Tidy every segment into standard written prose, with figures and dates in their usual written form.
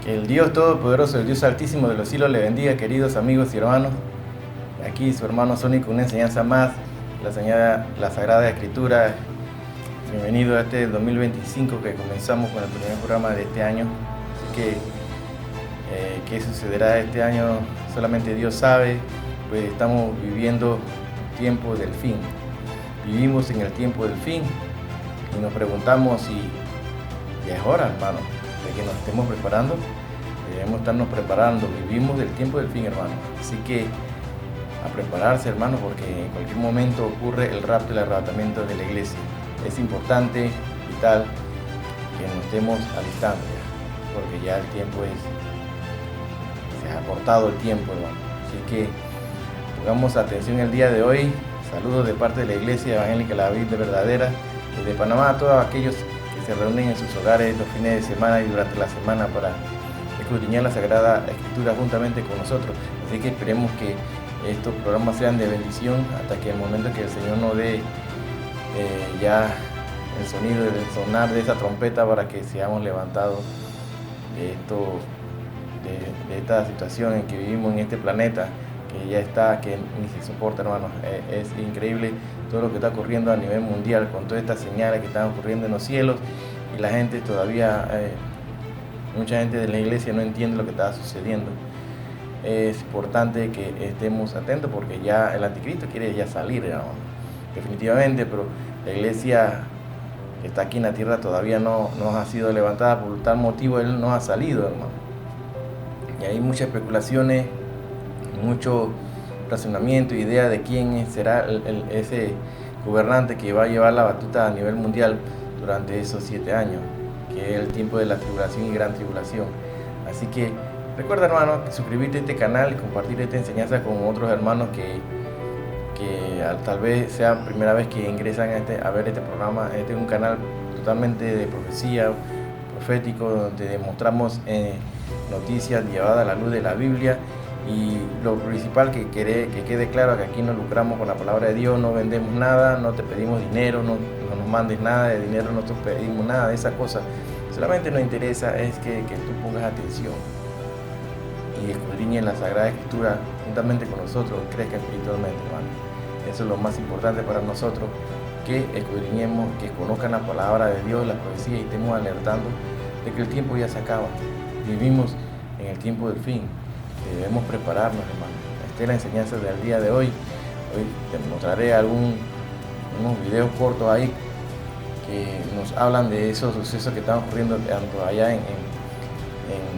Que el Dios Todopoderoso, el Dios Altísimo de los cielos le bendiga, queridos amigos y hermanos. Aquí su hermano Sony con una enseñanza más, la Sagrada Escritura. Bienvenido a este 2025 que comenzamos con el primer programa de este año. Así que, ¿qué sucederá este año? Solamente Dios sabe, pues estamos viviendo el tiempo del fin. Vivimos en el tiempo del fin y nos preguntamos si ya es hora, hermano, de que nos estemos preparando. Debemos estarnos preparando. Vivimos del tiempo del fin, hermano. Así que a prepararse, hermano, porque en cualquier momento ocurre el rapto y el arrebatamiento de la iglesia. Es importante, vital, que nos estemos alistando ya, porque ya el tiempo se ha cortado el tiempo, hermano. Así que pongamos atención el día de hoy. Saludos de parte de la Iglesia Evangélica La Vida Verdadera, desde Panamá, a todos aquellos que se reúnen en sus hogares los fines de semana y durante la semana para escudriñar la Sagrada Escritura juntamente con nosotros. Así que esperemos que estos programas sean de bendición hasta que el momento que el Señor nos dé ya el sonido del sonar de esa trompeta para que seamos levantados de esta situación en que vivimos en este planeta, que ya está, que ni se soporta, hermanos. Es increíble todo lo que está ocurriendo a nivel mundial con todas estas señales que están ocurriendo en los cielos, y la gente todavía, mucha gente de la iglesia no entiende lo que está sucediendo. Es importante que estemos atentos porque ya el anticristo quiere ya salir, hermano, definitivamente, pero la iglesia que está aquí en la tierra todavía no ha sido levantada. Por tal motivo él no ha salido, hermano, y hay muchas especulaciones, mucho razonamiento, idea de quién será ese gobernante que va a llevar la batuta a nivel mundial durante esos 7 años, que es el tiempo de la tribulación y gran tribulación. Así que recuerda, hermano, suscribirte a este canal y compartir esta enseñanza con otros hermanos que tal vez sea primera vez que ingresan a ver este programa. Este es un canal totalmente de profecía, profético, donde demostramos noticias llevadas a la luz de la Biblia. Y lo principal que quede claro, que aquí no lucramos con la palabra de Dios, no vendemos nada, no te pedimos dinero, no nos mandes nada de dinero, no te pedimos nada de esa cosa. Solamente nos interesa es que tú pongas atención y escudriñes la Sagrada Escritura juntamente con nosotros, crezca espiritualmente, hermano. Eso es lo más importante para nosotros, que escudriñemos, que conozcan la palabra de Dios, la profecía, y estemos alertando de que el tiempo ya se acaba. Vivimos en el tiempo del fin. Debemos prepararnos, hermano. Esta es la enseñanza del día de hoy. Hoy te mostraré unos videos cortos ahí que nos hablan de esos sucesos que están ocurriendo tanto allá en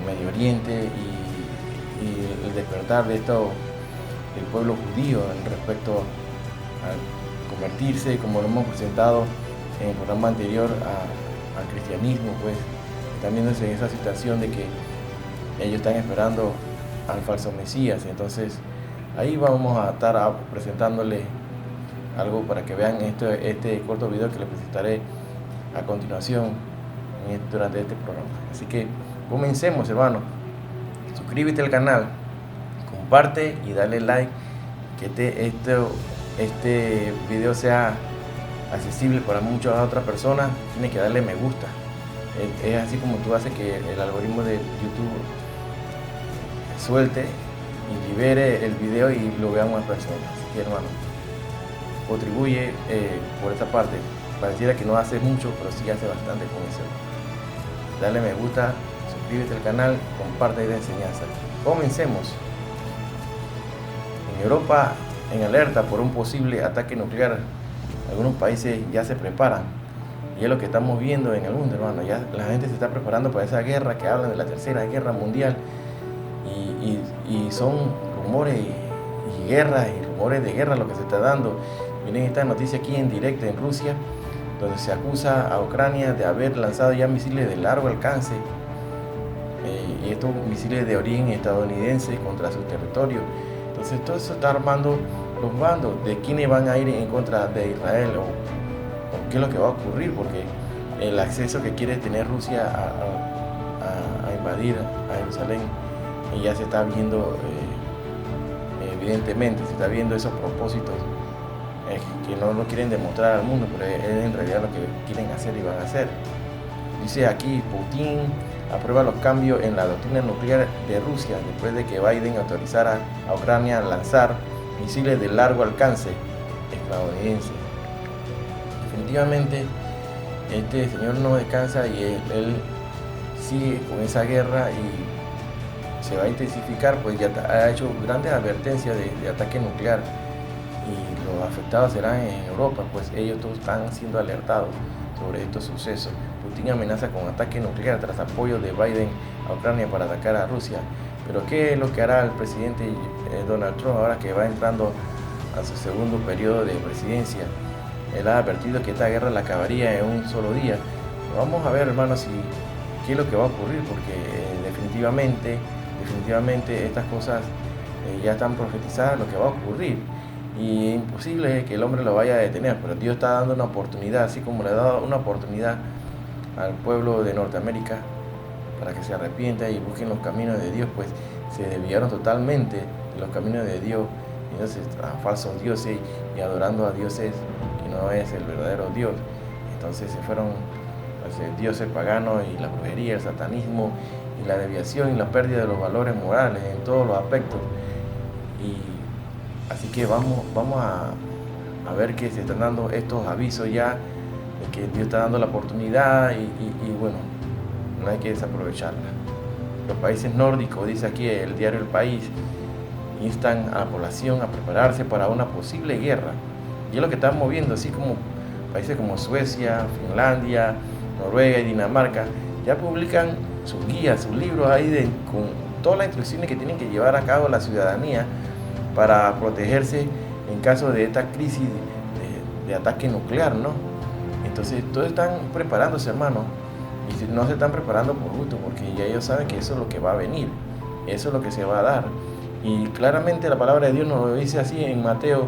Medio Oriente y el despertar de esto del pueblo judío en respecto a convertirse, como lo hemos presentado en el programa anterior, al cristianismo. Pues están viéndose en esa situación de que ellos están esperando al falso Mesías. Entonces ahí vamos a estar presentándole algo para que vean este corto video que les presentaré a continuación durante este programa. Así que comencemos, hermano. Suscríbete al canal, comparte y dale like, que este video sea accesible para muchas otras personas. Tienes que darle me gusta. Es así como tú haces que el algoritmo de YouTube suelte y libere el video y lo vean más personas. Así que, hermano, contribuye por esta parte. Pareciera que no hace mucho, pero sí hace bastante con eso. Dale me gusta, suscríbete al canal, comparte esta enseñanza. Comencemos. En Europa, en alerta por un posible ataque nuclear, algunos países ya se preparan, y es lo que estamos viendo en el mundo, hermano. Ya la gente se está preparando para esa guerra, que hablan de la tercera guerra mundial. Y son rumores y guerras y rumores de guerra lo que se está dando. Miren esta noticia aquí en directo en Rusia, donde se acusa a Ucrania de haber lanzado ya misiles de largo alcance, y estos misiles de origen estadounidense contra su territorio. Entonces todo eso está armando los bandos de quienes van a ir en contra de Israel, o qué es lo que va a ocurrir, porque el acceso que quiere tener Rusia a invadir a Jerusalén, y ya se está viendo, evidentemente, se está viendo esos propósitos que no lo quieren demostrar al mundo, pero es en realidad lo que quieren hacer y van a hacer. Dice aquí Putin aprueba los cambios en la doctrina nuclear de Rusia después de que Biden autorizara a Ucrania a lanzar misiles de largo alcance estadounidenses. Definitivamente este señor no descansa y él sigue con esa guerra y se va a intensificar, pues ya ha hecho grandes advertencias de ataque nuclear y los afectados serán en Europa, pues ellos todos están siendo alertados sobre estos sucesos. Putin amenaza con ataque nuclear tras apoyo de Biden a Ucrania para atacar a Rusia. Pero ¿qué es lo que hará el presidente Donald Trump ahora que va entrando a su segundo periodo de presidencia? Él ha advertido que esta guerra la acabaría en un solo día. Vamos a ver, hermanos, qué es lo que va a ocurrir, porque definitivamente estas cosas ya están profetizadas, lo que va a ocurrir. Y es imposible que el hombre lo vaya a detener, pero Dios está dando una oportunidad, así como le ha dado una oportunidad al pueblo de Norteamérica para que se arrepienta y busquen los caminos de Dios, pues se desviaron totalmente de los caminos de Dios, entonces a falsos dioses y adorando a dioses que no es el verdadero Dios. Entonces se fueron dioses paganos y la brujería, el satanismo y la desviación y la pérdida de los valores morales en todos los aspectos. Y así que vamos a ver que se están dando estos avisos ya, de que Dios está dando la oportunidad y bueno, no hay que desaprovecharla. Los países nórdicos, dice aquí el diario El País, instan a la población a prepararse para una posible guerra. Y es lo que estamos viendo, así como países como Suecia, Finlandia, Noruega y Dinamarca ya publican sus guías, sus libros ahí con todas las instrucciones que tienen que llevar a cabo la ciudadanía para protegerse en caso de esta crisis de ataque nuclear, ¿no? Entonces todos están preparándose, hermano, y no se están preparando por gusto, porque ya ellos saben que eso es lo que va a venir, eso es lo que se va a dar. Y claramente la palabra de Dios nos lo dice así en Mateo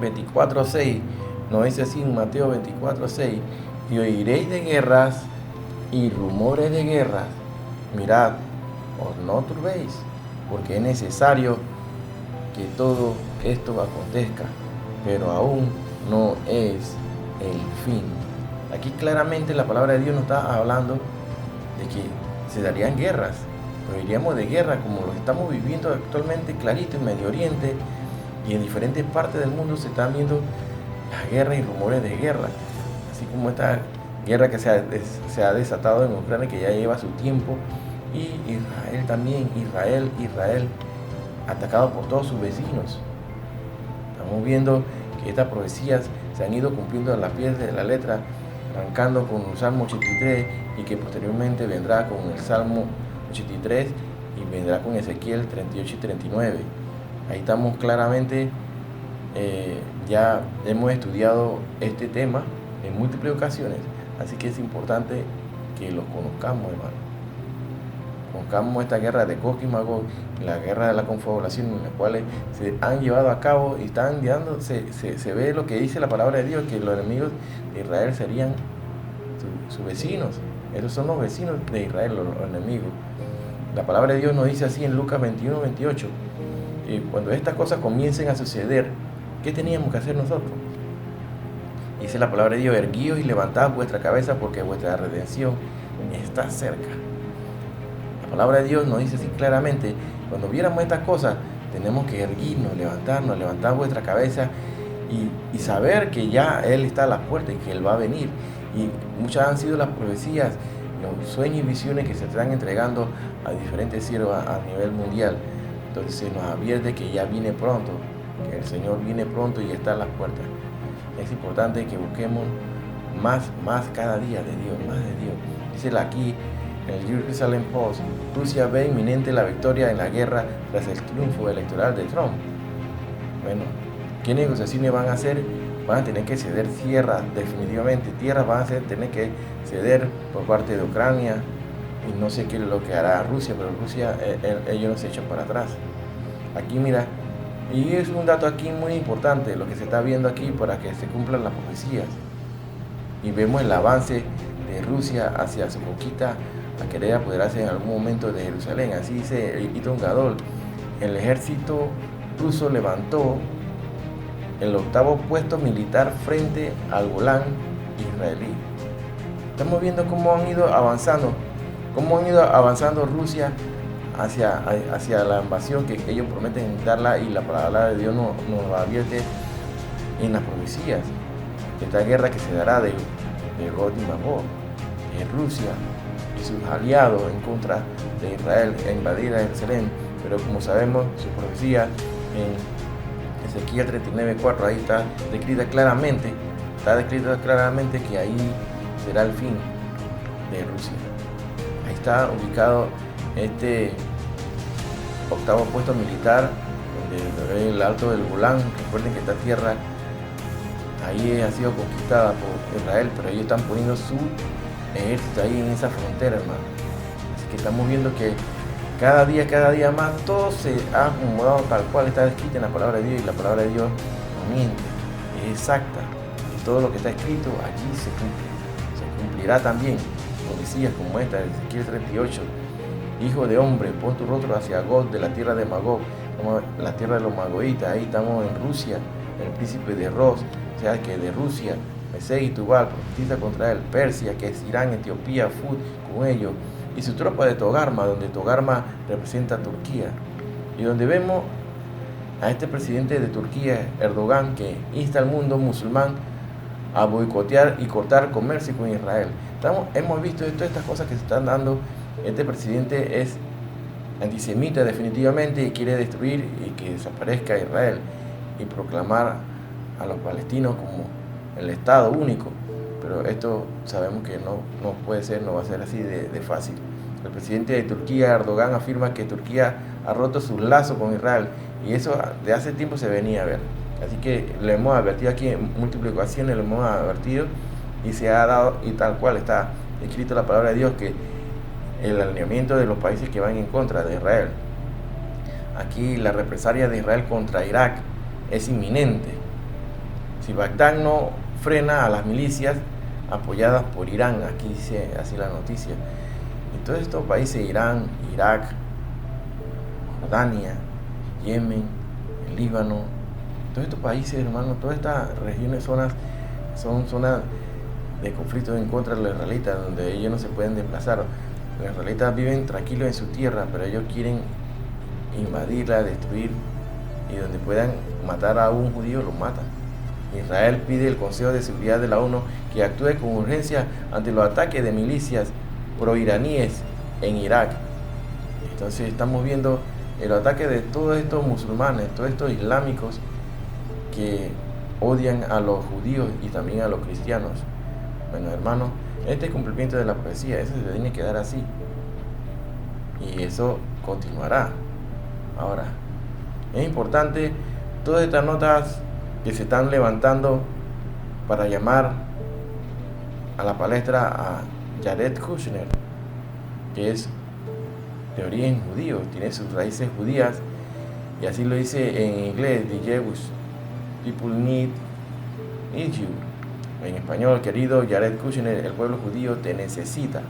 24:6, nos dice así en Mateo 24:6, y oiréis de guerras y rumores de guerras, mirad, os no turbéis, porque es necesario que todo esto acontezca, pero aún no es el fin. Aquí claramente la palabra de Dios nos está hablando de que se darían guerras, pero iríamos de guerra como lo estamos viviendo actualmente clarito en Medio Oriente y en diferentes partes del mundo se están viendo las guerras y rumores de guerra, así como esta guerra que se ha desatado en Ucrania, que ya lleva su tiempo, y Israel también, Israel atacado por todos sus vecinos. Estamos viendo que estas profecías se han ido cumpliendo a la pie de la letra, arrancando con el Salmo 83 y que posteriormente vendrá con el Salmo 83 y vendrá con Ezequiel 38 y 39. Ahí estamos claramente, ya hemos estudiado este tema en múltiples ocasiones, así que es importante que lo conozcamos, hermano. Conozcamos esta guerra de Gog y Magog, la guerra de la confabulación, en la cual se han llevado a cabo y están guiando, se ve lo que dice la palabra de Dios, que los enemigos de Israel serían sus vecinos. Esos son los vecinos de Israel, los enemigos. La palabra de Dios nos dice así en Lucas 21:28, y cuando estas cosas comiencen a suceder, ¿qué teníamos que hacer nosotros? Dice la palabra de Dios: erguíos y levantad vuestra cabeza, porque vuestra redención está cerca. La palabra de Dios nos dice así claramente: cuando viéramos estas cosas, tenemos que erguirnos, levantar vuestra cabeza y saber que ya Él está a la puerta y que Él va a venir. Y muchas han sido las profecías, los sueños y visiones que se están entregando a diferentes siervos a nivel mundial. Entonces se nos advierte que ya viene pronto, que el Señor viene pronto y está a las puertas. Es importante que busquemos más cada día de Dios, más de Dios. Dice aquí en el Jerusalem Post: Rusia ve inminente la victoria en la guerra tras el triunfo electoral de Trump. Bueno, ¿qué negociaciones van a hacer? Van a tener que ceder tierras, definitivamente. Tierras van a tener que ceder por parte de Ucrania. Y no sé qué es lo que hará Rusia, pero Rusia, ellos no se echan para atrás. Aquí mira, y es un dato aquí muy importante, lo que se está viendo aquí para que se cumplan las profecías. Y vemos el avance de Rusia hacia su conquista, a querer apoderarse en algún momento de Jerusalén. Así dice Iton Gadol: el ejército ruso levantó el 8º puesto militar frente al Golán israelí. Estamos viendo cómo han ido avanzando, cómo han ido avanzando Rusia hacia la invasión que ellos prometen darla, y la palabra de Dios nos advierte en las profecías esta guerra que se dará de Gog y Magog, en Rusia y sus aliados en contra de Israel a invadir a Jerusalén. Pero como sabemos, su profecía en Ezequiel 39:4, ahí está descrita claramente que ahí será el fin de Rusia. Ahí está ubicado este octavo puesto militar el alto del Golán. Recuerden que esta tierra ahí ha sido conquistada por Israel, pero ellos están poniendo su ejército ahí en esa frontera, hermano. Así que estamos viendo que cada día más todo se ha acomodado tal cual está escrito en la palabra de Dios, y la palabra de Dios no miente, es exacta, y todo lo que está escrito allí se cumple. Se cumplirá también profecías como esta de Ezequiel 38: hijo de hombre, pon tu rostro hacia Gog, de la tierra de Magog, la tierra de los magoitas. Ahí estamos en Rusia, el príncipe de Ros, o sea que de Rusia, Mesec y Tubal, profetiza contra él. Persia, que es Irán, Etiopía, Fud con ellos, y su tropa de Togarma, donde Togarma representa a Turquía, y donde vemos a este presidente de Turquía, Erdogan, que insta al mundo musulmán a boicotear y cortar comercio con Israel. Hemos visto todas estas cosas que se están dando. Este presidente es antisemita definitivamente, y quiere destruir y que desaparezca Israel y proclamar a los palestinos como el Estado único. Pero esto sabemos que no puede ser, no va a ser así de fácil. El presidente de Turquía, Erdogan, afirma que Turquía ha roto sus lazos con Israel, y eso de hace tiempo se venía a ver. Así que le hemos advertido aquí en múltiples ocasiones, le hemos advertido, y se ha dado, y tal cual está escrito en la palabra de Dios, que el alineamiento de los países que van en contra de Israel. Aquí la represalia de Israel contra Irak es inminente. Si Bagdad no frena a las milicias apoyadas por Irán, aquí dice así la noticia, y todos estos países, Irán, Irak, Jordania, Yemen, el Líbano, todos estos países, hermanos, todas estas regiones, son zonas de conflicto en contra de los israelitas, donde ellos no se pueden desplazar. Los israelitas viven tranquilos en su tierra, pero ellos quieren invadirla, destruir, y donde puedan matar a un judío, lo matan. Israel pide al Consejo de Seguridad de la ONU que actúe con urgencia ante los ataques de milicias proiraníes en Irak. Entonces estamos viendo el ataque de todos estos musulmanes, todos estos islámicos que odian a los judíos y también a los cristianos. Bueno, hermanos, este cumplimiento de la profecía, eso se tiene que dar así, y eso continuará. Ahora, es importante todas estas notas que se están levantando para llamar a la palestra a Jared Kushner, que es de origen judío, tiene sus raíces judías, y así lo dice en inglés: The Jewish people need you. En español: querido Jared Kushner, el pueblo judío te necesita.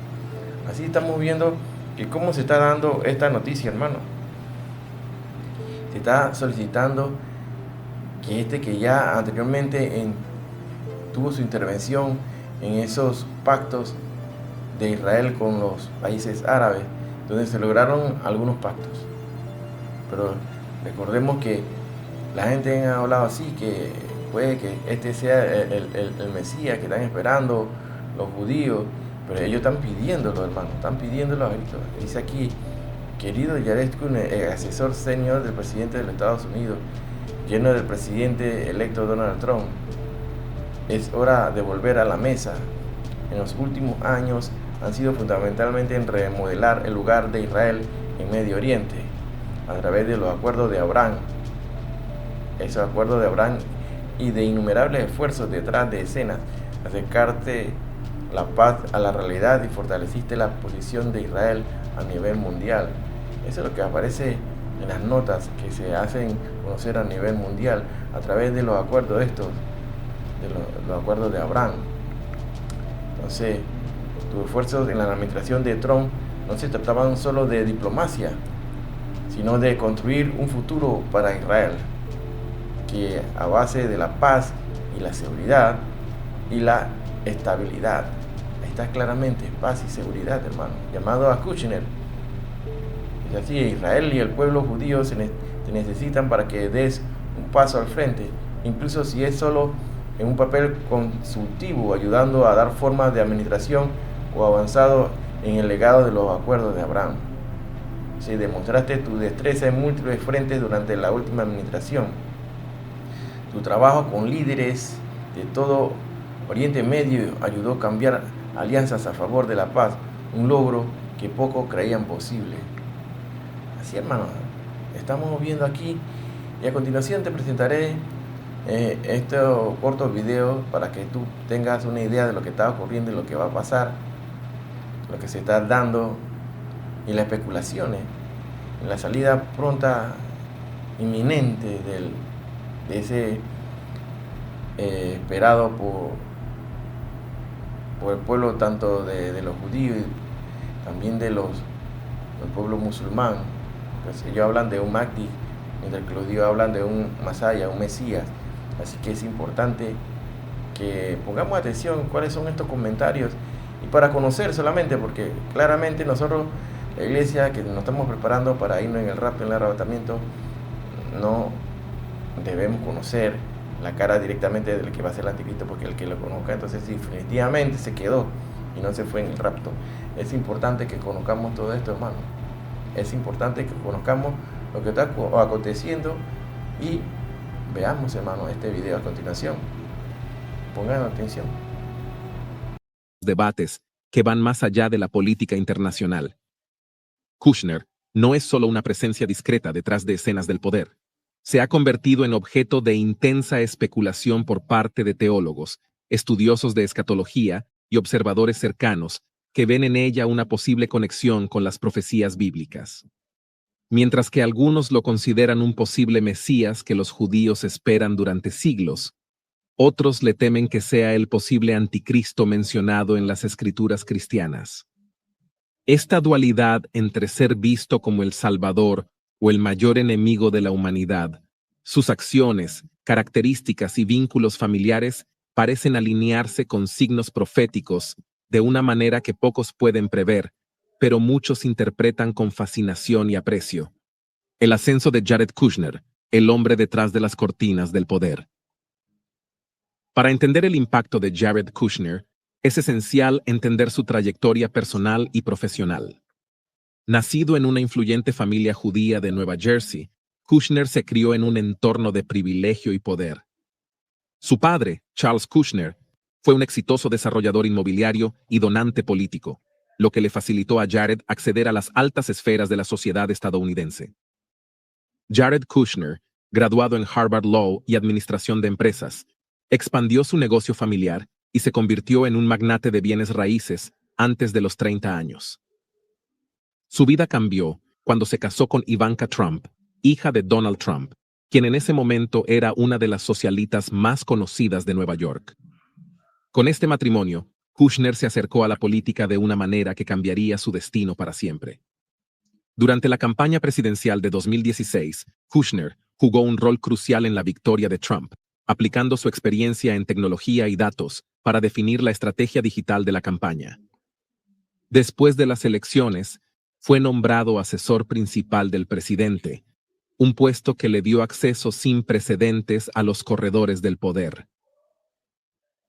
Así estamos viendo que cómo se está dando esta noticia, hermano. Se está solicitando que ya anteriormente tuvo su intervención en esos pactos de Israel con los países árabes, donde se lograron algunos pactos. Pero recordemos que la gente ha hablado así, que puede que este sea el Mesías que están esperando los judíos, pero ellos están pidiéndolo, hermano, están pidiéndolo a Cristo. Dice aquí: querido Jared Kushner, el asesor senior del presidente de los Estados Unidos, lleno del presidente electo Donald Trump, es hora de volver a la mesa. En los últimos años han sido fundamentalmente en remodelar el lugar de Israel en Medio Oriente a través de los acuerdos de Abraham. Esos acuerdos de Abraham y de innumerables esfuerzos detrás de escenas, acercarte la paz a la realidad, y fortaleciste la posición de Israel a nivel mundial. Eso es lo que aparece en las notas que se hacen conocer a nivel mundial a través de los acuerdos los acuerdos de Abraham. Entonces, tus esfuerzos en la administración de Trump no se trataban solo de diplomacia, sino de construir un futuro para Israel, que a base de la paz y la seguridad y la estabilidad. Ahí está claramente paz y seguridad, hermano. Llamado a Kushner. Es así, Israel y el pueblo judío te necesitan para que des un paso al frente, incluso si es solo en un papel consultivo, ayudando a dar forma de administración o avanzado en el legado de los acuerdos de Abraham. Si demostraste tu destreza en múltiples frentes durante la última administración, tu trabajo con líderes de todo Oriente Medio ayudó a cambiar alianzas a favor de la paz, un logro que pocos creían posible. Así, hermanos, estamos viendo aquí y a continuación te presentaré estos cortos videos para que tú tengas una idea de lo que está ocurriendo y lo que va a pasar, lo que se está dando y las especulaciones en la salida pronta, inminente de ese esperado por el pueblo, tanto de los judíos y también del pueblo musulmán. Pues ellos hablan de un Mahdi, mientras que los judíos hablan de un Masaya, un Mesías. Así que es importante que pongamos atención cuáles son estos comentarios y para conocer solamente, porque claramente nosotros, la iglesia que nos estamos preparando para irnos en el rapto, en el arrebatamiento, no debemos conocer la cara directamente del que va a ser el anticristo, porque el que lo conozca entonces definitivamente se quedó y no se fue en el rapto. Es importante que conozcamos todo esto, hermano. Es importante que conozcamos lo que está aconteciendo y veamos, hermano, este video a continuación. Pongan atención. Debates que van más allá de la política internacional. Kushner no es solo una presencia discreta detrás de escenas del poder. Se ha convertido en objeto de intensa especulación por parte de teólogos, estudiosos de escatología y observadores cercanos que ven en ella una posible conexión con las profecías bíblicas. Mientras que algunos lo consideran un posible Mesías que los judíos esperan durante siglos, otros le temen que sea el posible anticristo mencionado en las escrituras cristianas. Esta dualidad entre ser visto como el Salvador o el mayor enemigo de la humanidad, sus acciones, características y vínculos familiares parecen alinearse con signos proféticos de una manera que pocos pueden prever, pero muchos interpretan con fascinación y aprecio. El ascenso de Jared Kushner, el hombre detrás de las cortinas del poder. Para entender el impacto de Jared Kushner, es esencial entender su trayectoria personal y profesional. Nacido en una influyente familia judía de Nueva Jersey, Kushner se crió en un entorno de privilegio y poder. Su padre, Charles Kushner, fue un exitoso desarrollador inmobiliario y donante político, lo que le facilitó a Jared acceder a las altas esferas de la sociedad estadounidense. Jared Kushner, graduado en Harvard Law y Administración de Empresas, expandió su negocio familiar y se convirtió en un magnate de bienes raíces antes de los 30 años. Su vida cambió cuando se casó con Ivanka Trump, hija de Donald Trump, quien en ese momento era una de las socialitas más conocidas de Nueva York. Con este matrimonio, Kushner se acercó a la política de una manera que cambiaría su destino para siempre. Durante la campaña presidencial de 2016, Kushner jugó un rol crucial en la victoria de Trump, aplicando su experiencia en tecnología y datos para definir la estrategia digital de la campaña. Después de las elecciones, fue nombrado asesor principal del presidente, un puesto que le dio acceso sin precedentes a los corredores del poder.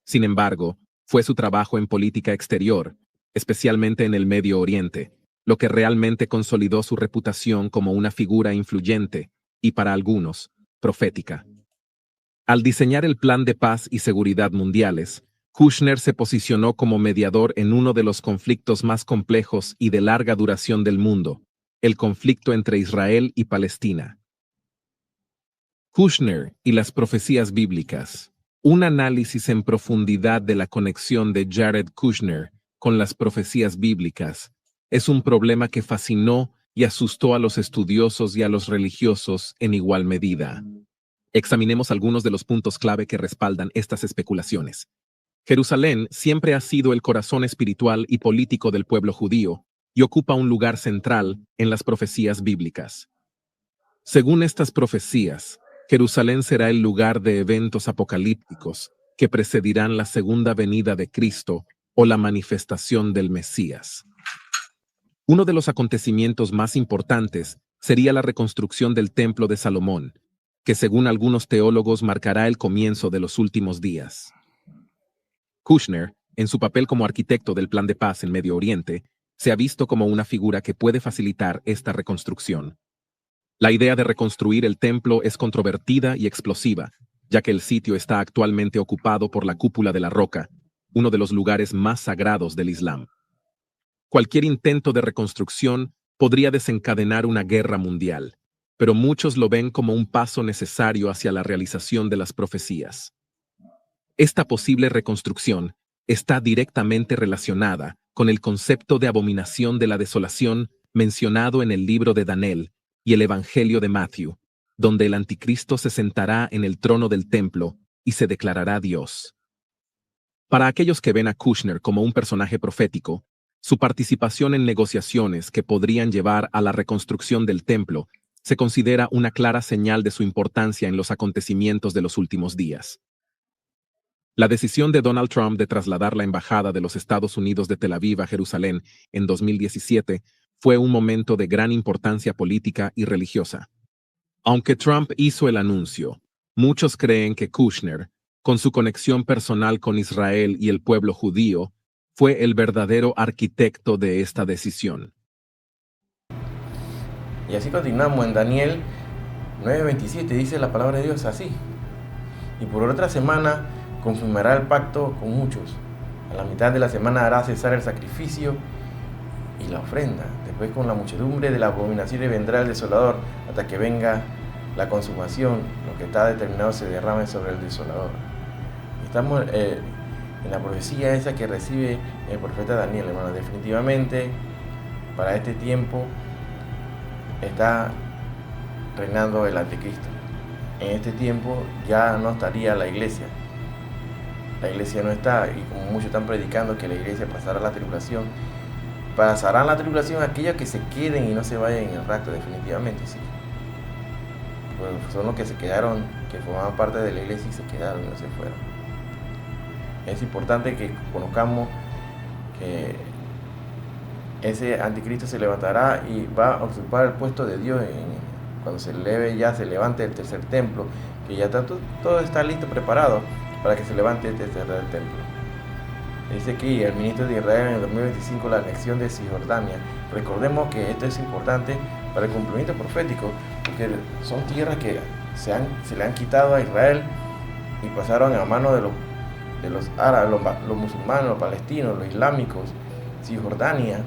Sin embargo, fue su trabajo en política exterior, especialmente en el Medio Oriente, lo que realmente consolidó su reputación como una figura influyente y, para algunos, profética. Al diseñar el Plan de Paz y Seguridad Mundiales, Kushner se posicionó como mediador en uno de los conflictos más complejos y de larga duración del mundo, el conflicto entre Israel y Palestina. Kushner y las profecías bíblicas. Un análisis en profundidad de la conexión de Jared Kushner con las profecías bíblicas es un problema que fascinó y asustó a los estudiosos y a los religiosos en igual medida. Examinemos algunos de los puntos clave que respaldan estas especulaciones. Jerusalén siempre ha sido el corazón espiritual y político del pueblo judío y ocupa un lugar central en las profecías bíblicas. Según estas profecías, Jerusalén será el lugar de eventos apocalípticos que precedirán la segunda venida de Cristo o la manifestación del Mesías. Uno de los acontecimientos más importantes sería la reconstrucción del Templo de Salomón, que según algunos teólogos marcará el comienzo de los últimos días. Kushner, en su papel como arquitecto del Plan de Paz en Medio Oriente, se ha visto como una figura que puede facilitar esta reconstrucción. La idea de reconstruir el templo es controvertida y explosiva, ya que el sitio está actualmente ocupado por la Cúpula de la Roca, uno de los lugares más sagrados del Islam. Cualquier intento de reconstrucción podría desencadenar una guerra mundial, pero muchos lo ven como un paso necesario hacia la realización de las profecías. Esta posible reconstrucción está directamente relacionada con el concepto de abominación de la desolación mencionado en el libro de Daniel y el Evangelio de Matthew, donde el anticristo se sentará en el trono del templo y se declarará Dios. Para aquellos que ven a Kushner como un personaje profético, su participación en negociaciones que podrían llevar a la reconstrucción del templo se considera una clara señal de su importancia en los acontecimientos de los últimos días. La decisión de Donald Trump de trasladar la embajada de los Estados Unidos de Tel Aviv a Jerusalén en 2017 fue un momento de gran importancia política y religiosa. Aunque Trump hizo el anuncio, muchos creen que Kushner, con su conexión personal con Israel y el pueblo judío, fue el verdadero arquitecto de esta decisión. Y así continuamos en Daniel 9:27, dice la palabra de Dios así. Y por otra semana confirmará el pacto con muchos. A la mitad de la semana hará cesar el sacrificio y la ofrenda. Después con la muchedumbre de la abominación vendrá el desolador hasta que venga la consumación. Lo que está determinado se derrame sobre el desolador. Estamos en la profecía esa que recibe el profeta Daniel, hermano. Definitivamente para este tiempo está reinando el anticristo. En este tiempo ya no estaría la iglesia. La iglesia no está, y como muchos están predicando que la iglesia pasará la tribulación, pasarán la tribulación aquellos que se queden y no se vayan en el rapto, definitivamente, sí. Pues son los que se quedaron, que formaban parte de la iglesia y se quedaron y no se fueron. Es importante que conozcamos que ese anticristo se levantará y va a ocupar el puesto de Dios cuando se levante el tercer templo, que ya está, todo está listo, preparado para que se levante este tercer templo. Dice aquí el ministro de Israel en el 2025 la anexión de Cisjordania. Recordemos que esto es importante para el cumplimiento profético, porque son tierras que se le han quitado a Israel y pasaron a manos de los árabes, los musulmanes, los palestinos, los islámicos. Cisjordania,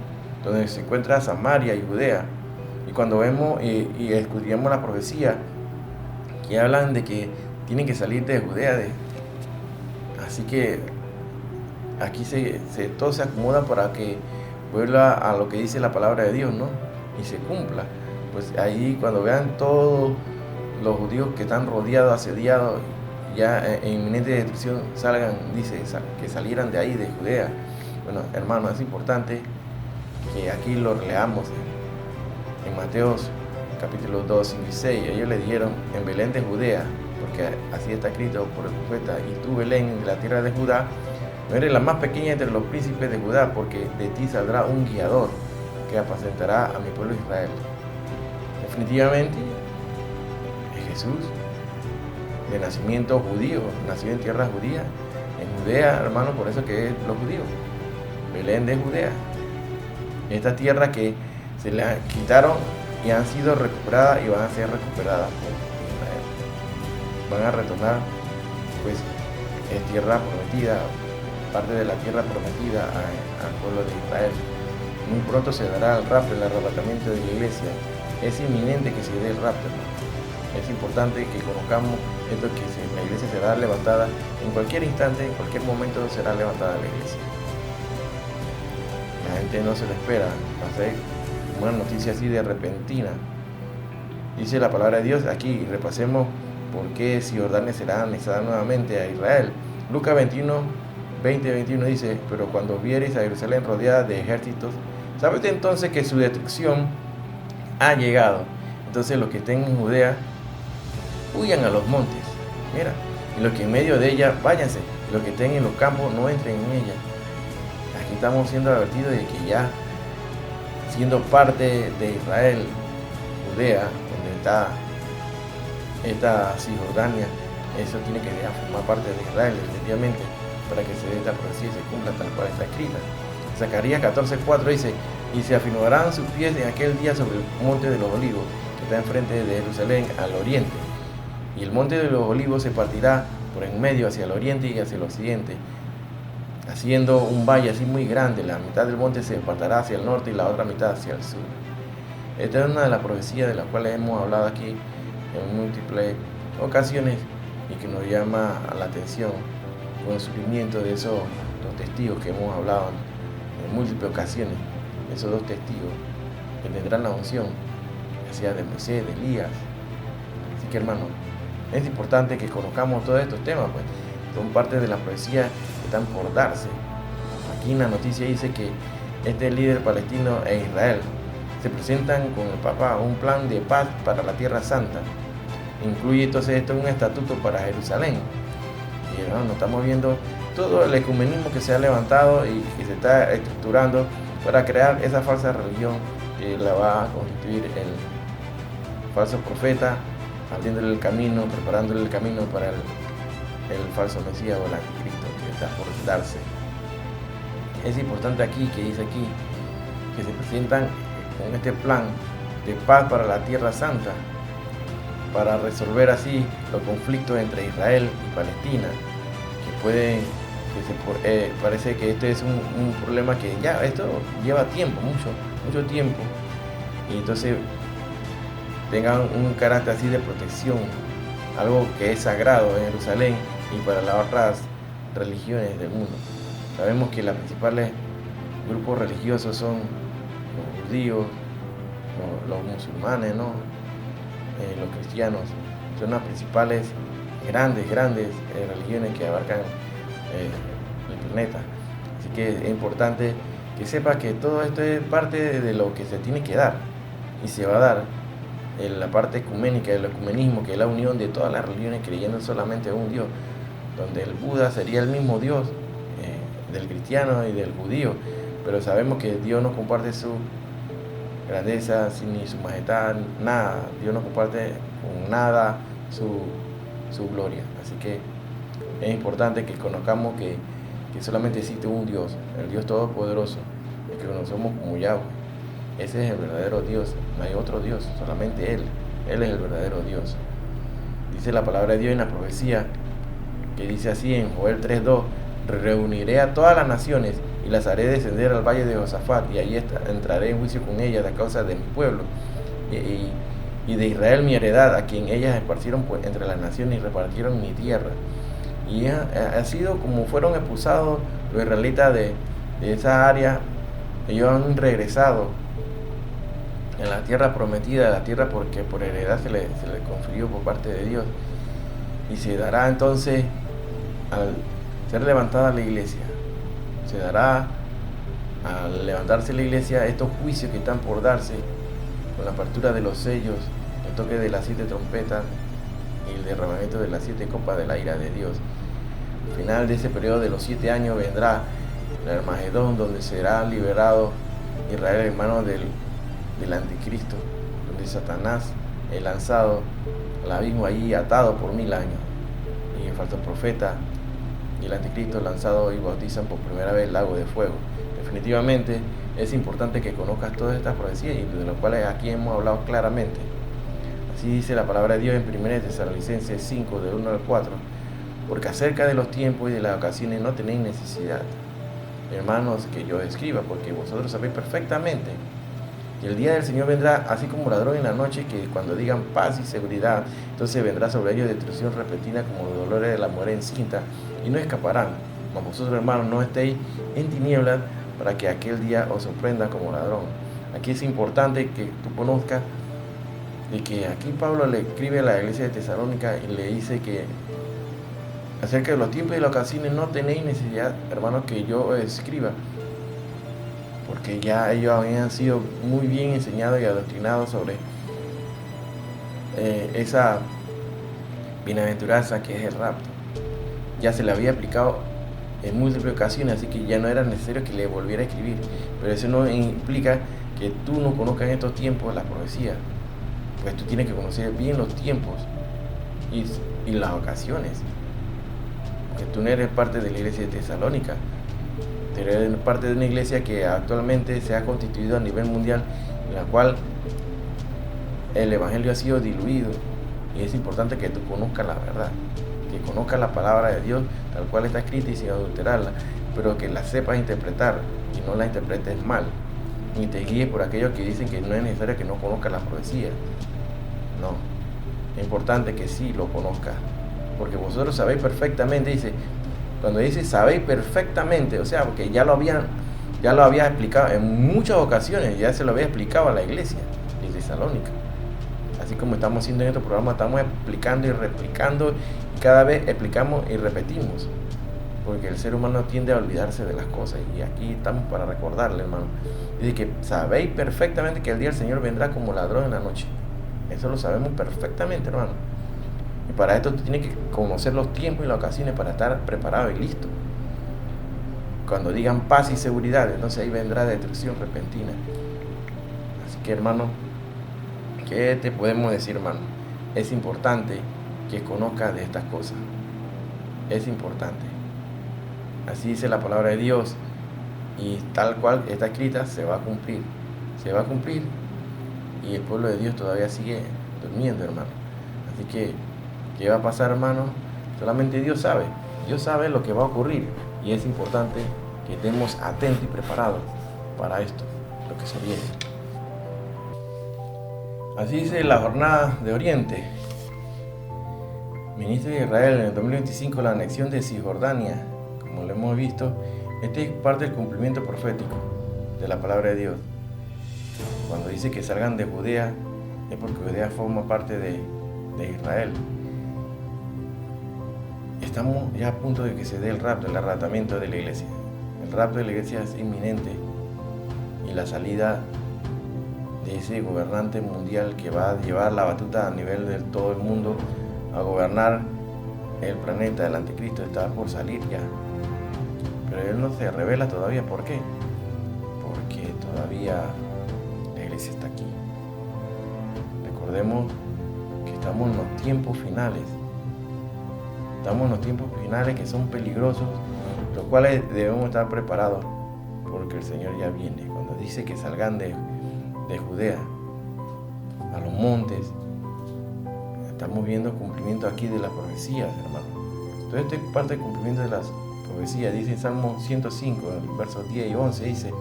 donde se encuentra Samaria y Judea. Y cuando vemos y estudiamos la profecía que hablan de que tienen que salir de Judea, así que aquí todo se acomoda para que vuelva a lo que dice la palabra de Dios, ¿no? Y se cumpla. Pues ahí cuando vean todos los judíos que están rodeados, asediados, ya en inminente destrucción, dice que salieran de ahí, de Judea. Bueno, hermanos, es importante que aquí lo leamos en Mateo capítulo 2, 5 y 6. Ellos le dijeron en Belén de Judea, porque así está escrito por el profeta: y tú, Belén, de la tierra de Judá, no eres la más pequeña entre los príncipes de Judá, porque de ti saldrá un guiador que apacentará a mi pueblo Israel. Definitivamente es Jesús, de nacimiento judío, nació en tierra judía, en Judea, hermano, por eso que es los judíos. Belén de Judea, esta tierra que se le quitaron y han sido recuperadas y van a ser recuperadas por Israel. Van a retornar, pues es tierra prometida, parte de la tierra prometida al pueblo de Israel. Muy pronto se dará el rapto, el arrebatamiento de la iglesia. Es inminente que se dé el rapto. Es importante que conozcamos esto, que la iglesia será levantada en cualquier instante, en cualquier momento será levantada la iglesia. La gente no se lo espera, va a ser una noticia así de repentina. Dice la palabra de Dios aquí, repasemos por qué Cisjordania será anexada nuevamente a Israel. Lucas 20-21 dice: pero cuando viereis a Jerusalén rodeada de ejércitos, sabed entonces que su destrucción ha llegado. Entonces los que estén en Judea, huyan a los montes. Mira, y los que en medio de ella, váyanse. Y los que estén en los campos, no entren en ella. aquí estamos siendo advertidos de que ya siendo parte de Israel, Judea, donde está esta Cisjordania, eso tiene que formar parte de Israel definitivamente para que se dé esta profecía y se cumpla tal cual está escrita. Zacarías 14:4 dice: y se afirmarán sus pies en aquel día sobre el monte de los olivos que está enfrente de Jerusalén al oriente, y el monte de los olivos se partirá por en medio hacia el oriente y hacia el occidente, haciendo un valle así muy grande. La mitad del monte se apartará hacia el norte y la otra mitad hacia el sur. Esta es una de las profecías de las cuales hemos hablado aquí en múltiples ocasiones y que nos llama a la atención con el sufrimiento de esos dos testigos que hemos hablado en múltiples ocasiones, esos dos testigos que tendrán la unción, ya sea de Moisés, de Elías. Así que, hermano, es importante que conozcamos todos estos temas, pues son parte de la profecía que están por darse. Aquí en la noticia dice que este líder palestino e Israel se presentan con el Papa un plan de paz para la Tierra Santa. Incluye entonces esto un estatuto para Jerusalén. Y hermano, estamos viendo todo el ecumenismo que se ha levantado y que se está estructurando para crear esa falsa religión que la va a constituir el falso profeta, abriéndole el camino, preparándole el camino para el falso Mesías o el anticristo que está por darse. Es importante aquí, que dice aquí, que se presentan con este plan de paz para la Tierra Santa, para resolver así los conflictos entre Israel y Palestina, que pueden, parece que este es un problema que ya esto lleva tiempo, mucho tiempo, y entonces tengan un carácter así de protección, algo que es sagrado en Jerusalén y para las otras religiones del mundo. Sabemos que los principales grupos religiosos son los judíos, los musulmanes, ¿no? Los cristianos, son las principales grandes religiones que abarcan el planeta. Así que es importante que sepa que todo esto es parte de lo que se tiene que dar y se va a dar en la parte ecuménica, del ecumenismo, que es la unión de todas las religiones creyendo solamente en un Dios, donde el Buda sería el mismo Dios del cristiano y del judío, pero sabemos que Dios no comparte su grandeza ni su majestad, nada. Dios no comparte con nada su gloria. Así que es importante que conozcamos que solamente existe un Dios, el Dios Todopoderoso, el que conocemos como Yahweh. Ese es el verdadero Dios, no hay otro Dios, solamente Él. Él es el verdadero Dios. Dice la palabra de Dios en la profecía, que dice así en Joel 3:2: reuniré a todas las naciones y las haré descender al valle de Josafat, y allí entraré en juicio con ellas a causa de mi pueblo y de Israel mi heredad, a quien ellas esparcieron pues entre las naciones y repartieron mi tierra. Y ha sido como fueron expulsados los israelitas de esa área. Ellos han regresado en la tierra prometida, la tierra porque por heredad se le confirió por parte de Dios. Y se dará entonces, al ser levantada la iglesia, se dará al levantarse la iglesia estos juicios que están por darse con la apertura de los sellos, el toque de las 7 trompetas y el derramamiento de las 7 copas de la ira de Dios. Al final de ese periodo de los 7 años vendrá el Armagedón, donde será liberado Israel en manos del anticristo, donde Satanás es lanzado al abismo, allí atado por 1000 años, y el falso profeta y el anticristo lanzado y bautizan por primera vez el lago de fuego. Definitivamente es importante que conozcas todas estas profecías y de las cuales aquí hemos hablado claramente. Así dice la palabra de Dios en 1 Tesalonicenses 5, del 1 al 4: porque acerca de los tiempos y de las ocasiones no tenéis necesidad, hermanos, que yo escriba, porque vosotros sabéis perfectamente que el día del Señor vendrá así como ladrón en la noche, que cuando digan paz y seguridad, entonces vendrá sobre ellos destrucción repentina como los dolores de la mujer encinta, y no escaparán. Mas vosotros, hermanos, no estéis en tinieblas, para que aquel día os sorprenda como ladrón. Aquí es importante que tú conozcas de que aquí Pablo le escribe a la iglesia de Tesalónica y le dice que acerca de los tiempos y las ocasiones no tenéis necesidad, hermanos, que yo escriba, porque ya ellos habían sido muy bien enseñados y adoctrinados sobre esa bienaventuranza que es el rapto. Ya se le había aplicado en múltiples ocasiones, así que ya no era necesario que le volviera a escribir. Pero eso no implica que tú no conozcas en estos tiempos la profecía, pues tú tienes que conocer bien los tiempos y las ocasiones, porque tú no eres parte de la iglesia de Tesalónica, tú eres parte de una iglesia que actualmente se ha constituido a nivel mundial, en la cual el evangelio ha sido diluido, y es importante que tú conozcas la verdad, que conozcas la palabra de Dios tal cual está escrita y sin adulterarla, pero que la sepas interpretar y no la interpretes mal, ni te guíes por aquellos que dicen que no es necesario que no conozcas la profecía. No, es importante que sí lo conozcas, porque vosotros sabéis perfectamente, dice, cuando dice sabéis perfectamente, o sea, porque ya lo había explicado en muchas ocasiones, ya se lo había explicado a la iglesia de Tesalónica. Así como estamos haciendo en estos programas, estamos explicando y replicando, y cada vez explicamos y repetimos, porque el ser humano tiende a olvidarse de las cosas, y aquí estamos para recordarle, hermano. Dice que sabéis perfectamente que el día del Señor vendrá como ladrón en la noche. Eso lo sabemos perfectamente, hermano. Y para esto tú tienes que conocer los tiempos y las ocasiones para estar preparado y listo. Cuando digan paz y seguridad, entonces ahí vendrá destrucción repentina. Así que, hermano, ¿qué te podemos decir, hermano? Es importante que conozcas de estas cosas. Es importante. Así dice la palabra de Dios, y tal cual está escrita, se va a cumplir. Se va a cumplir, y el pueblo de Dios todavía sigue durmiendo, hermano. Así que, ¿qué va a pasar, hermano? Solamente Dios sabe lo que va a ocurrir, y es importante que estemos atentos y preparados para esto, lo que se viene. Así dice la jornada de Oriente. Ministro de Israel en el 2025, la anexión de Cisjordania, como lo hemos visto, este es parte del cumplimiento profético de la palabra de Dios. Cuando dice que salgan de Judea, es porque Judea forma parte de Israel. Estamos ya a punto de que se dé el rapto, el arrebatamiento de la iglesia. El rapto de la iglesia es inminente, y la salida de ese gobernante mundial que va a llevar la batuta a nivel de todo el mundo a gobernar el planeta, el anticristo, está por salir ya. Pero él no se revela todavía. ¿Por qué? Porque todavía la iglesia está aquí. Recordemos que estamos en los tiempos finales. Estamos en los tiempos finales que son peligrosos, los cuales debemos estar preparados, porque el Señor ya viene. Cuando dice que salgan de Judea a los montes, estamos viendo cumplimiento aquí de las profecías, hermano. Entonces, esto es parte del cumplimiento de las profecías. Dice en Salmo 105, versos 10 y 11, dice: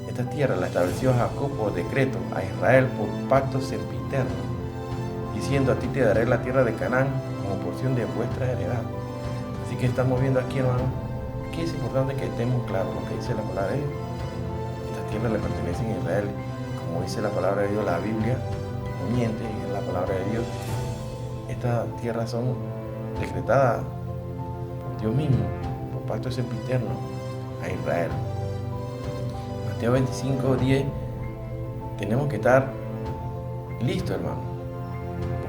esta tierra la estableció Jacob por decreto, a Israel por pacto sempiterno, diciendo: a ti te daré la tierra de Canaán como porción de vuestra heredad. Así que estamos viendo aquí, hermano, que es importante que estemos claros lo que dice la palabra de Dios. Esta tierra le pertenece a Israel. Como dice la palabra de Dios, la Biblia no miente, es la palabra de Dios. Estas tierras son decretadas por Dios mismo, por pacto sempiterno, a Israel. Mateo 25:10, tenemos que estar listos, hermano.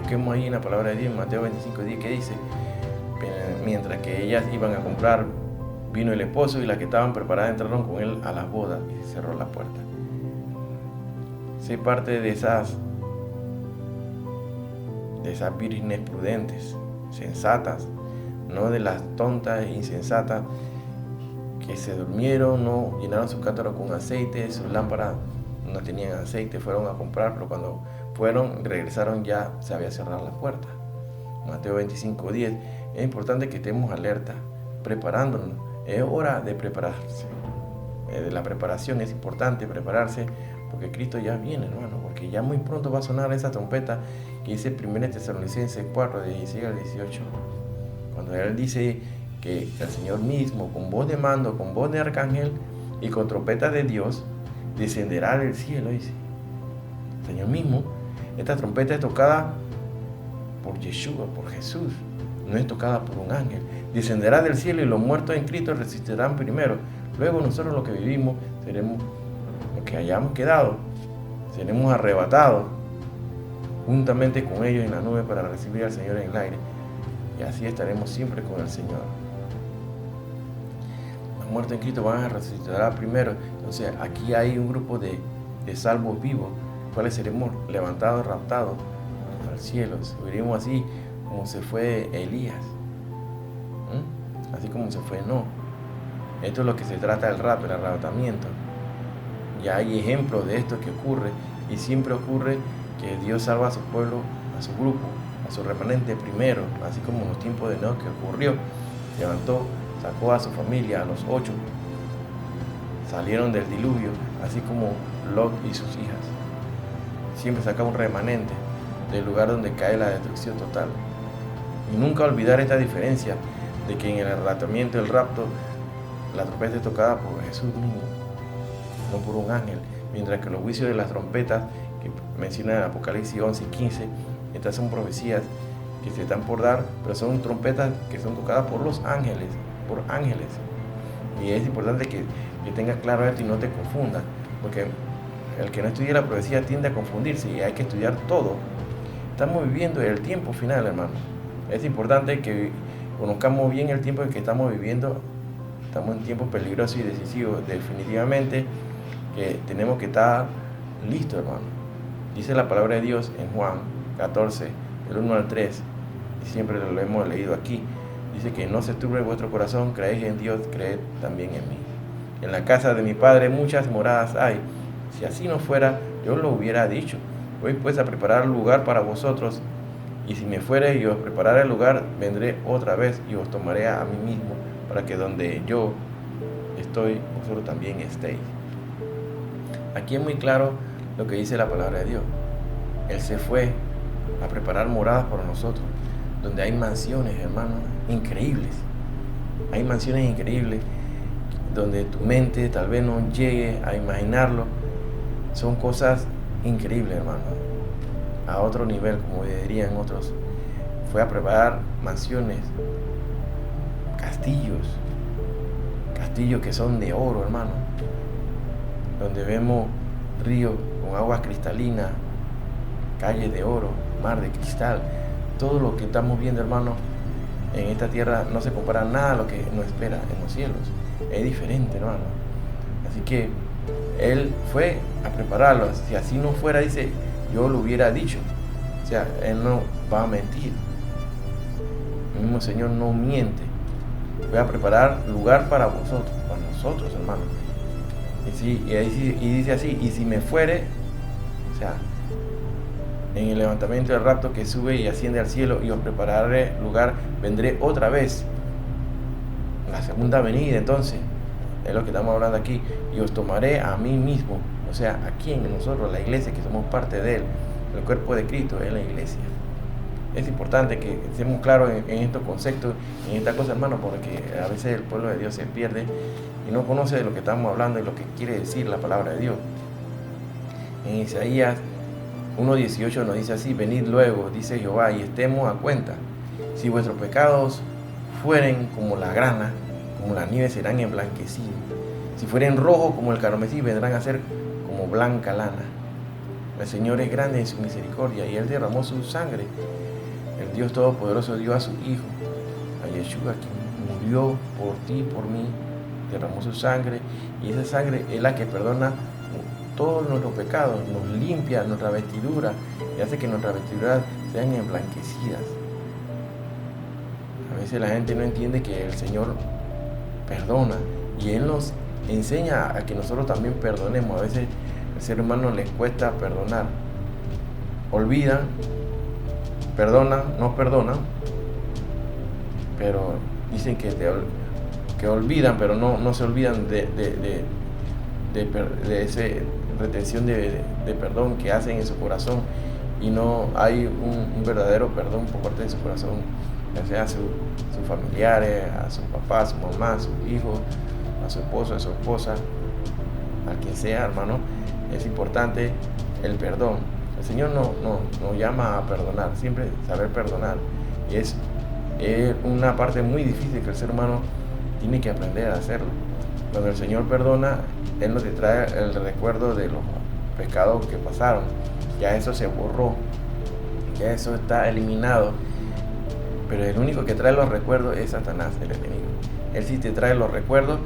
Busquemos ahí en la palabra de Dios, Mateo 25:10, que dice: mientras que ellas iban a comprar, vino el esposo, y las que estaban preparadas entraron con él a las bodas, y se cerró la puerta. Sé parte de esas vírgenes prudentes, sensatas, no de las tontas e insensatas que se durmieron, no llenaron sus cántaros con aceite, sus lámparas no tenían aceite, fueron a comprar, pero cuando fueron, regresaron, ya se había cerrado la puerta. Mateo 25:10. Es importante que estemos alerta, preparándonos. Es hora de prepararse. De la preparación es importante prepararse, porque Cristo ya viene, hermano, porque ya muy pronto va a sonar esa trompeta que dice 1 Tesalonicenses 4, de 16 al 18, cuando él dice que el Señor mismo, con voz de mando, con voz de arcángel y con trompeta de Dios, descenderá del cielo, dice. El Señor mismo, esta trompeta es tocada por Yeshua, por Jesús, no es tocada por un ángel. Descenderá del cielo, y los muertos en Cristo resistirán primero. Luego nosotros, los que vivimos, seremos, los que hayamos quedado, seremos arrebatados juntamente con ellos en la nube para recibir al Señor en el aire, y así estaremos siempre con el Señor. muertos en Cristo van a resucitar primero. Entonces aquí hay un grupo de salvos vivos, cuales seremos levantados, raptados al cielo. Subiremos así como se fue Elías, así como se fue Enoc. Esto es lo que se trata del rapto, el arrebatamiento. Ya hay ejemplos de esto que ocurre, y siempre ocurre que Dios salva a su pueblo, a su grupo, a su remanente primero, así como en los tiempos de Enoc que ocurrió. Levantó, sacó a su familia, a los 8, salieron del diluvio, así como Lot y sus hijas. Siempre saca un remanente del lugar donde cae la destrucción total. Y nunca olvidar esta diferencia de que en el arrebatamiento, el rapto, la trompeta es tocada por Jesús mismo, no por un ángel, mientras que los juicios de las trompetas que menciona en Apocalipsis 11 y 15, estas son profecías que se están por dar, pero son trompetas que son tocadas por los ángeles, por ángeles. Y es importante que tengas claro esto y no te confundas, porque el que no estudia la profecía tiende a confundirse, y hay que estudiar todo. Estamos viviendo el tiempo final, hermano. Es importante que conozcamos bien el tiempo en que estamos viviendo. Estamos en tiempos peligrosos y decisivos. Definitivamente que tenemos que estar listos, hermano. Dice la palabra de Dios en Juan 14, del 1 al 3, y siempre lo hemos leído aquí. Dice que no se turbe vuestro corazón, creéis en Dios, creed también en mí. En la casa de mi Padre muchas moradas hay. Si así no fuera, yo lo hubiera dicho. Voy pues a preparar lugar para vosotros, y si me fuere y os prepararé el lugar, vendré otra vez y os tomaré a mí mismo, para que donde yo estoy, vosotros también estéis. Aquí es muy claro lo que dice la palabra de Dios. Él se fue a preparar moradas para nosotros, donde hay mansiones, hermanos, increíbles. Hay mansiones increíbles donde tu mente tal vez no llegue a imaginarlo. Son cosas increíbles, hermano, a otro nivel, como dirían otros. Fue a preparar mansiones, castillos que son de oro, hermano, donde vemos ríos con agua cristalina, calles de oro, mar de cristal. Todo lo que estamos viendo, hermano, en esta tierra no se compara nada a lo que nos espera en los cielos. Es diferente, hermano. Así que Él fue a prepararlo. Si así no fuera, dice, yo lo hubiera dicho. O sea, Él no va a mentir. El mismo Señor no miente. Voy a preparar lugar para vosotros, para nosotros, hermano. Y dice así, y si me fuere, o sea, en el levantamiento del rapto, que sube y asciende al cielo, y os prepararé lugar, vendré otra vez. La segunda venida, entonces, es lo que estamos hablando aquí, y os tomaré a mí mismo. O sea, aquí en nosotros, la iglesia, que somos parte de Él, el cuerpo de Cristo es la iglesia. Es importante que estemos claros en estos conceptos, en esta cosa, hermano, porque a veces el pueblo de Dios se pierde y no conoce de lo que estamos hablando y lo que quiere decir la palabra de Dios. En Isaías 1:18 nos dice así: venid luego, dice Jehová, y estemos a cuenta. Si vuestros pecados fueren como la grana, como la nieve serán emblanquecidos. Si fueren rojos como el carmesí, vendrán a ser como blanca lana. El Señor es grande en su misericordia, y Él derramó su sangre. El Dios Todopoderoso dio a su Hijo, a Yeshua, que murió por ti, por mí, derramó su sangre, y esa sangre es la que perdona todos nuestros pecados, nos limpia nuestra vestidura y hace que nuestras vestiduras sean emblanquecidas. A veces la gente no entiende que el Señor perdona, y Él nos enseña a que nosotros también perdonemos. A veces al ser humano les cuesta perdonar. Olvidan, perdonan, no perdonan, pero dicen que olvidan, pero no se olvidan de esa retención de perdón que hacen en su corazón, y no hay un verdadero perdón por parte de su corazón, ya sea a sus familiares, a su papá, a su mamá, a sus hijos, a su esposo, a su esposa, a quien sea, hermano. Es importante el perdón. El Señor nos llama a perdonar, siempre saber perdonar. Y es una parte muy difícil que el ser humano tiene que aprender a hacerlo. Cuando el Señor perdona, Él nos trae el recuerdo de los pecados que pasaron. Ya eso se borró, ya eso está eliminado. Pero el único que trae los recuerdos es Satanás, el enemigo. Él sí te trae los recuerdos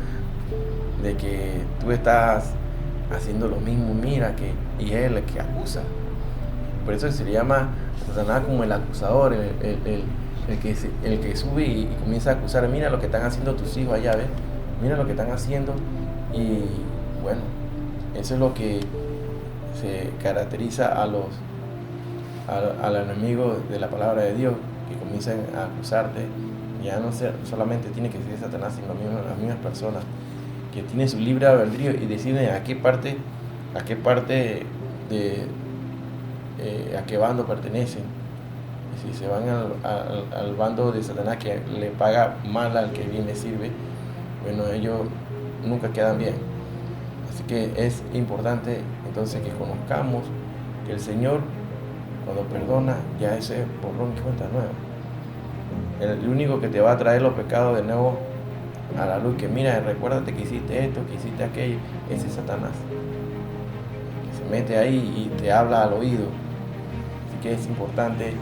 de que tú estás haciendo lo mismo, mira, y es el que acusa. Por eso se le llama a Satanás como el acusador, el que sube y comienza a acusar. Mira lo que están haciendo tus hijos allá, ¿ves? Mira lo que están haciendo. Y bueno, eso es lo que se caracteriza al enemigo de la palabra de Dios, que comienzan a acusarte. Ya no solamente tiene que ser Satanás, sino las mismas personas que tienen su libre albedrío y deciden a qué parte a qué bando pertenecen. Si se van al bando de Satanás, que le paga mal al que bien le sirve, bueno, ellos nunca quedan bien. Así que es importante entonces que conozcamos que el Señor, cuando perdona, ya ese borrón y cuenta nueva. El único que te va a traer los pecados de nuevo a la luz, que mira, recuérdate que hiciste esto, que hiciste aquello, ese es Satanás, que se mete ahí y te habla al oído. Así que es importante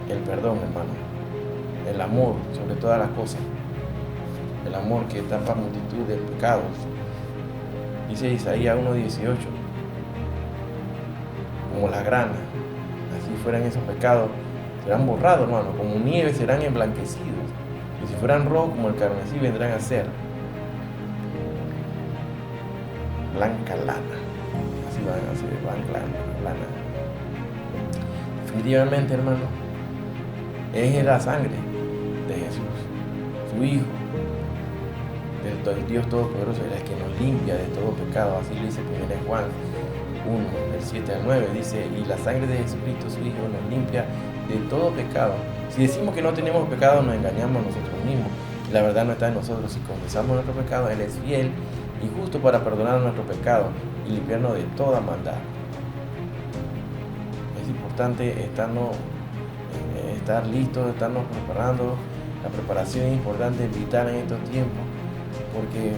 el perdón, hermano, el amor sobre todas las cosas, el amor que tapa multitud de pecados. Dice Isaías 1:18, como la grana, así fueran esos pecados, serán borrados, hermano, como nieve serán emblanquecidos, y si fueran rojos como el carmesí vendrán a ser blanca lana. Así van a ser blanca lana. Definitivamente, hermano, es la sangre de Jesús, su Hijo, del Dios Todopoderoso, el que nos limpia de todo pecado. Así lo dice 1 Juan 1, del 7 al 9, dice, y la sangre de Jesucristo, su Hijo, nos limpia de todo pecado. Si decimos que no tenemos pecado, nos engañamos a nosotros mismos, y la verdad no está en nosotros. Si confesamos nuestro pecado, Él es fiel y justo para perdonar nuestro pecado y limpiarnos de toda maldad. Es importante estar listos, estarnos preparando. La preparación es importante, vital en estos tiempos, porque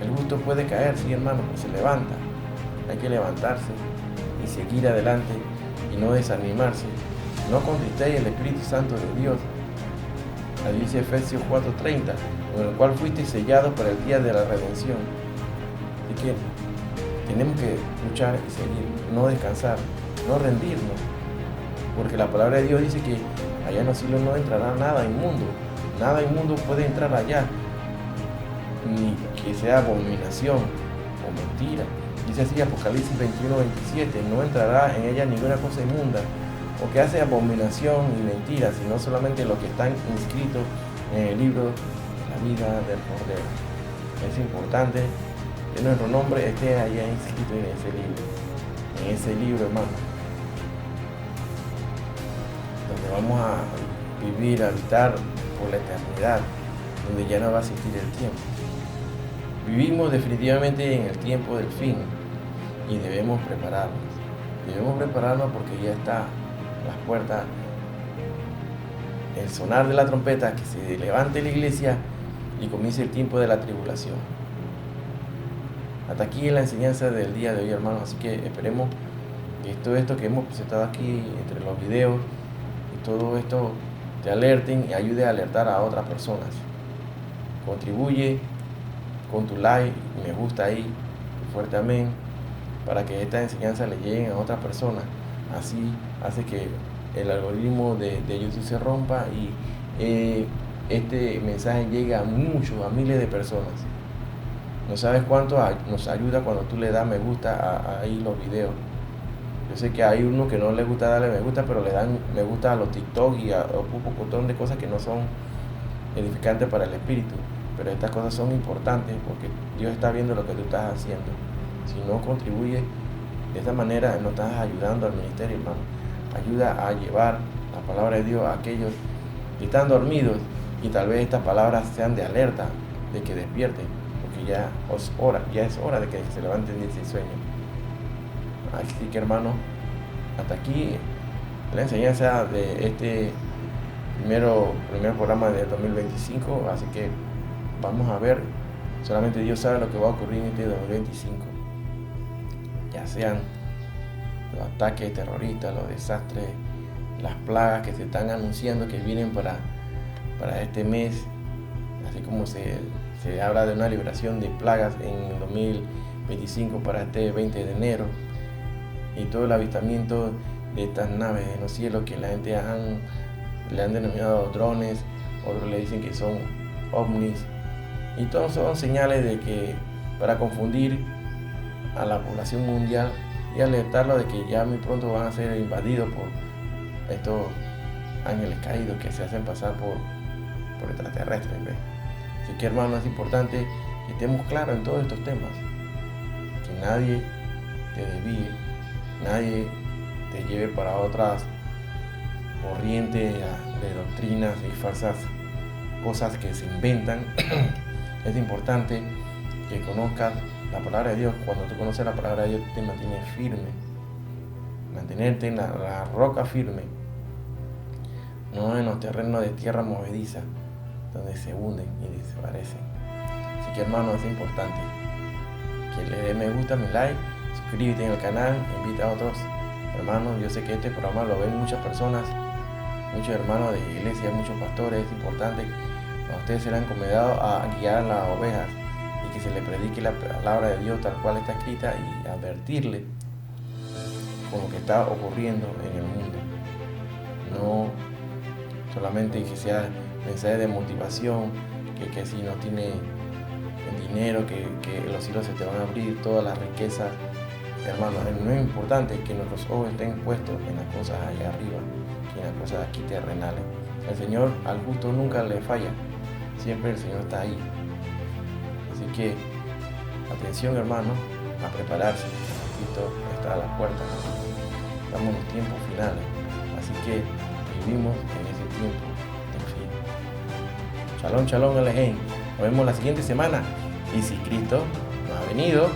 el justo puede caer, sí, hermano, pero se levanta. Hay que levantarse y seguir adelante y no desanimarse. No contristéis el Espíritu Santo de Dios. Ahí dice Efesios 4:30, con el cual fuisteis sellados para el día de la redención. Así que tenemos que luchar y seguir, no descansar, no rendirnos, porque la palabra de Dios dice que allá en los cielos no entrará nada inmundo. Nada inmundo puede entrar allá, ni que sea abominación o mentira. Dice así Apocalipsis 21:27, no entrará en ella ninguna cosa inmunda o que hace abominación y mentira, sino solamente los que están inscritos en el libro de la vida del Cordero. Es importante que nuestro nombre esté allá inscrito en ese libro, hermano, donde vamos a vivir, a habitar por la eternidad, donde ya no va a existir el tiempo. Vivimos definitivamente en el tiempo del fin y debemos prepararnos. Debemos prepararnos porque ya está las puertas, el sonar de la trompeta, que se levante la iglesia y comience el tiempo de la tribulación. Hasta aquí es la enseñanza del día de hoy, hermanos. Así que esperemos que todo esto que hemos presentado aquí, entre los videos y todo esto, te alerten y ayude a alertar a otras personas. Contribuye con tu like, me gusta ahí, fuerte amén, para que esta enseñanza le llegue a otras personas. Así hace que el algoritmo de YouTube se rompa y este mensaje llegue a miles de personas. No sabes cuánto nos ayuda cuando tú le das me gusta ahí los videos. Yo sé que hay uno que no le gusta darle me gusta, pero le dan me gusta a los TikTok y a un montón de cosas que no son edificantes para el espíritu. Pero estas cosas son importantes porque Dios está viendo lo que tú estás haciendo. Si no contribuyes de esta manera, no estás ayudando al ministerio, hermano. Ayuda a llevar la palabra de Dios a aquellos que están dormidos, y tal vez estas palabras sean de alerta, de que despierten, porque ya es hora de que se levanten de ese sueño. Así que, hermano, hasta aquí la enseñanza de este primer programa de 2025. Así que vamos a ver, solamente Dios sabe lo que va a ocurrir en este 2025, ya sean los ataques terroristas, los desastres, las plagas que se están anunciando que vienen para este mes, así como se habla de una liberación de plagas en 2025 para este 20 de enero, y todo el avistamiento de estas naves en los cielos que la gente le han denominado drones, otros le dicen que son ovnis, y todos son señales de que para confundir a la población mundial y alertarlo de que ya muy pronto van a ser invadidos por estos ángeles caídos que se hacen pasar por extraterrestres, ¿ves? Así que, hermano, es importante que estemos claros en todos estos temas, que nadie te desvíe, nadie te lleve para otras corrientes de doctrinas y falsas cosas que se inventan. Es importante que conozcas la palabra de Dios. Cuando tú conoces la palabra de Dios, te mantienes firme. Mantenerte en la roca firme, no en los terrenos de tierra movediza, donde se hunden y desaparecen. Así que, hermano, es importante que le dé me gusta, mi like, suscríbete en el canal, invita a otros hermanos. Yo sé que este programa lo ven muchas personas, muchos hermanos de iglesia, muchos pastores. Es importante que a ustedes se les han encomendado a guiar a las ovejas y que se les predique la palabra de Dios tal cual está escrita y advertirle con lo que está ocurriendo en el mundo. No solamente que sea mensaje de motivación, que si no tienes dinero, que los cielos se te van a abrir, todas las riquezas. Hermano, no es importante que nuestros ojos estén puestos en las cosas allá arriba, que en las cosas aquí terrenales. El Señor al justo nunca le falla, siempre el Señor está ahí. Así que, atención, hermano, a prepararse. Cristo está a las puertas. Estamos en los tiempos finales, así que vivimos en ese tiempo del fin. Shalom, shalom, Alejen. Nos vemos la siguiente semana. Y si Cristo no ha venido,